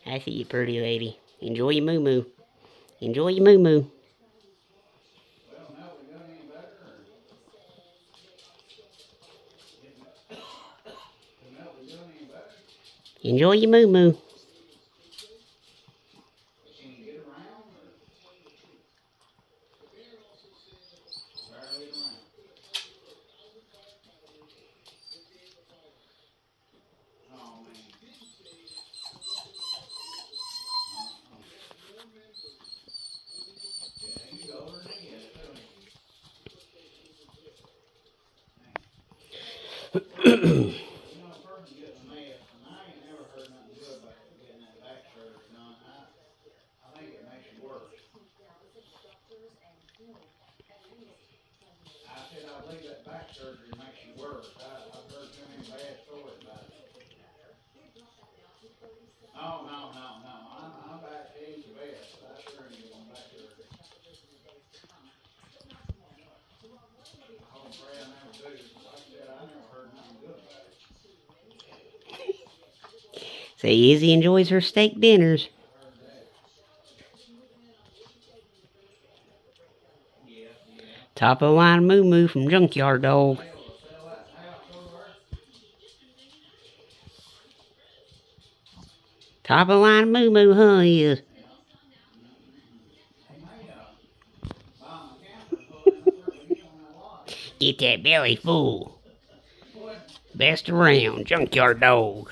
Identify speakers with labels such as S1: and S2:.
S1: I see you, pretty lady. Enjoy your moo-moo. Enjoy your moo-moo. Enjoy your moo-moo. Say Izzy enjoys her steak dinners. Top of the line moo-moo from Junkyard Dog. Top of the line moo-moo, huh, is? Get that belly full. Best around, Junkyard Dog.